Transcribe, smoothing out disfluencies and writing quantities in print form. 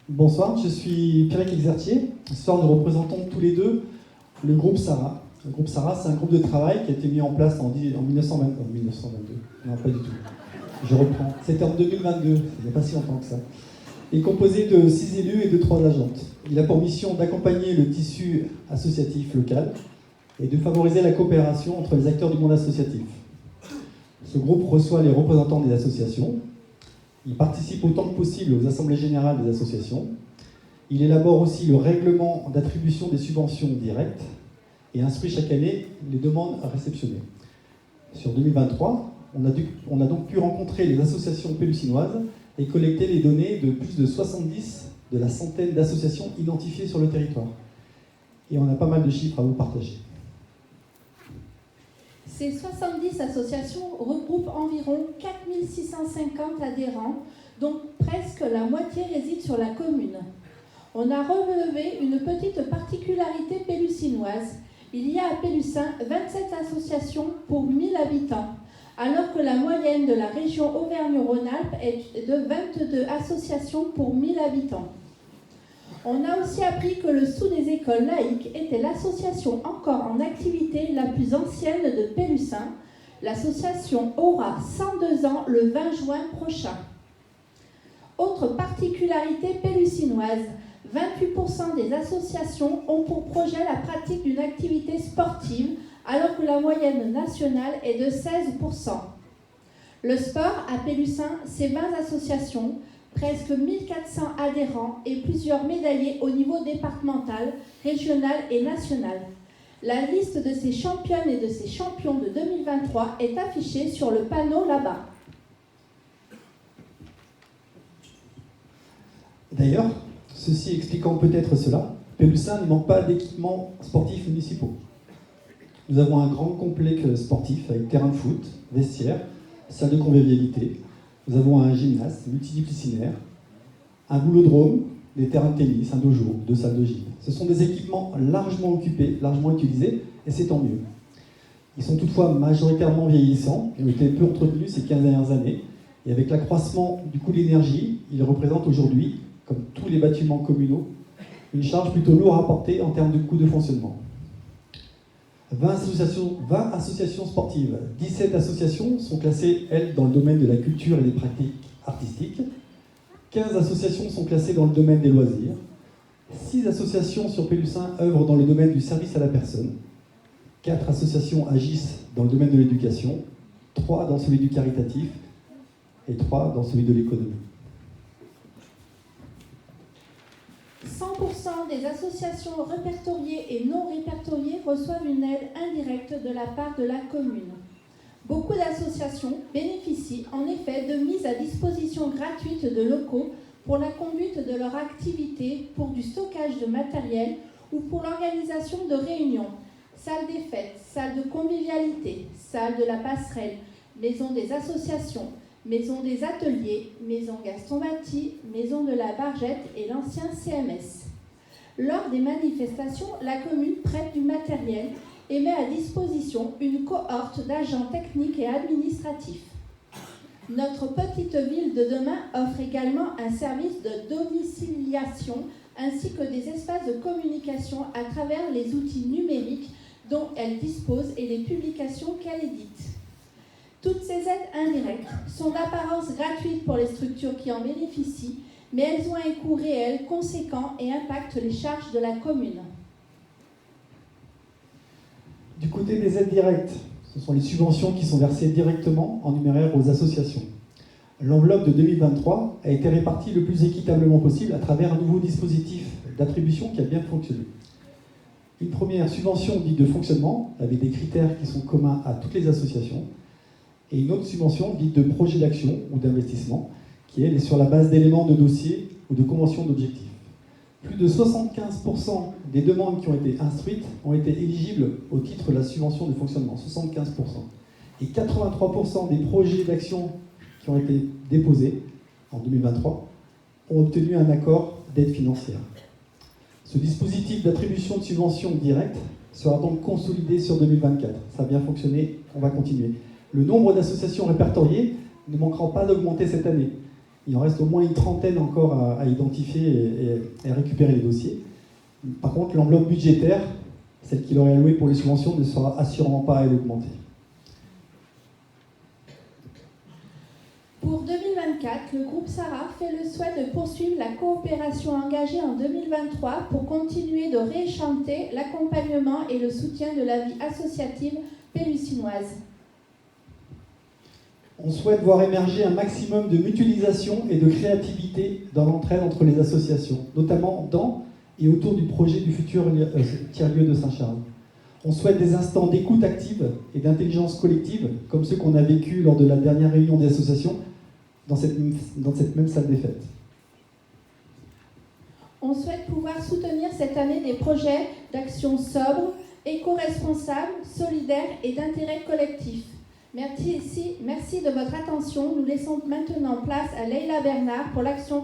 Bonsoir, je suis Pierre Exertier. Ce soir, nous représentons tous les deux le groupe Sarah. Le groupe Sarah, c'est un groupe de travail qui a été mis en place en 1922. Non, pas du tout. Je reprends. C'était en 2022, il n'y a pas si longtemps que ça. Il est composé de 6 élus et de 3 agentes. Il a pour mission d'accompagner le tissu associatif local et de favoriser la coopération entre les acteurs du monde associatif. Ce groupe reçoit les représentants des associations. Il participe autant que possible aux assemblées générales des associations. Il élabore aussi le règlement d'attribution des subventions directes et instruit chaque année les demandes réceptionnées. Sur 2023, on a donc pu rencontrer les associations pélussinoises et collecter les données de plus de 70 de la centaine d'associations identifiées sur le territoire. Et on a pas mal de chiffres à vous partager. Ces 70 associations regroupent environ 4650 adhérents, dont presque la moitié réside sur la commune. On a relevé une petite particularité pélussinoise. Il y a à Pélussin 27 associations pour 1000 habitants, alors que la moyenne de la région Auvergne-Rhône-Alpes est de 22 associations pour 1000 habitants. On a aussi appris que le Sceau des écoles laïques était l'association encore en activité la plus ancienne de Pélussin. L'association aura 102 ans le 20 juin prochain. Autre particularité pélussinoise, 28% des associations ont pour projet la pratique d'une activité sportive, alors que la moyenne nationale est de 16%. Le sport à Pélussin, c'est 20 associations, presque 1400 adhérents et plusieurs médaillés au niveau départemental, régional et national. La liste de ces championnes et de ces champions de 2023 est affichée sur le panneau là-bas. D'ailleurs, ceci expliquant peut-être cela, Pélussin ne manque pas d'équipements sportifs municipaux. Nous avons un grand complexe sportif avec terrain de foot, vestiaire, salle de convivialité. Nous avons un gymnase multidisciplinaire, un boulodrome, des terrains de tennis, un dojo, 2 salles de gym. Ce sont des équipements largement occupés, largement utilisés, et c'est tant mieux. Ils sont toutefois majoritairement vieillissants et ont été peu entretenus ces 15 dernières années. Et avec l'accroissement du coût de l'énergie, ils représentent aujourd'hui, comme tous les bâtiments communaux, une charge plutôt lourde à porter en termes de coût de fonctionnement. 20 associations sportives, 17 associations sont classées, elles, dans le domaine de la culture et des pratiques artistiques. 15 associations sont classées dans le domaine des loisirs. 6 associations sur Pélussin œuvrent dans le domaine du service à la personne. 4 associations agissent dans le domaine de l'éducation. 3 dans celui du caritatif. Et 3 dans celui de l'économie. 100% des associations répertoriées et non répertoriées reçoivent une aide indirecte de la part de la commune. Beaucoup d'associations bénéficient en effet de mise à disposition gratuite de locaux pour la conduite de leur activité, pour du stockage de matériel ou pour l'organisation de réunions. Salle des fêtes, salle de convivialité, salle de la passerelle, maison des associations, maison des ateliers, maison Gaston Batti, maison de la Bargette et l'ancien CMS. Lors des manifestations, la commune prête du matériel et met à disposition une cohorte d'agents techniques et administratifs. Notre petite ville de demain offre également un service de domiciliation ainsi que des espaces de communication à travers les outils numériques dont elle dispose et les publications qu'elle édite. Toutes ces aides indirectes sont d'apparence gratuites pour les structures qui en bénéficient, mais elles ont un coût réel conséquent et impactent les charges de la commune. Du côté des aides directes, ce sont les subventions qui sont versées directement en numéraire aux associations. L'enveloppe de 2023 a été répartie le plus équitablement possible à travers un nouveau dispositif d'attribution qui a bien fonctionné. Une première subvention dite de fonctionnement, avec des critères qui sont communs à toutes les associations, et une autre subvention dite de projet d'action ou d'investissement, qui elle est sur la base d'éléments de dossier ou de conventions d'objectifs. Plus de 75% des demandes qui ont été instruites ont été éligibles au titre de la subvention de fonctionnement, 75%. Et 83% des projets d'action qui ont été déposés en 2023 ont obtenu un accord d'aide financière. Ce dispositif d'attribution de subventions directes sera donc consolidé sur 2024. Ça a bien fonctionné, on va continuer. Le nombre d'associations répertoriées ne manquera pas d'augmenter cette année. Il en reste au moins une trentaine encore à identifier et à récupérer les dossiers. Par contre, l'enveloppe budgétaire, celle qu'il aurait allouée pour les subventions, ne sera assurément pas à augmenter. Pour 2024, le groupe Sarah fait le souhait de poursuivre la coopération engagée en 2023 pour continuer de réchanter l'accompagnement et le soutien de la vie associative pélussinoise. On souhaite voir émerger un maximum de mutualisation et de créativité dans l'entraide entre les associations, notamment dans et autour du projet du futur tiers-lieu de Saint-Charles. On souhaite des instants d'écoute active et d'intelligence collective, comme ceux qu'on a vécu lors de la dernière réunion des associations dans cette même salle des fêtes. On souhaite pouvoir soutenir cette année des projets d'action sobre, éco-responsables, solidaires et d'intérêt collectif. Merci de votre attention. Nous laissons maintenant place à Leïla Bernard pour l'action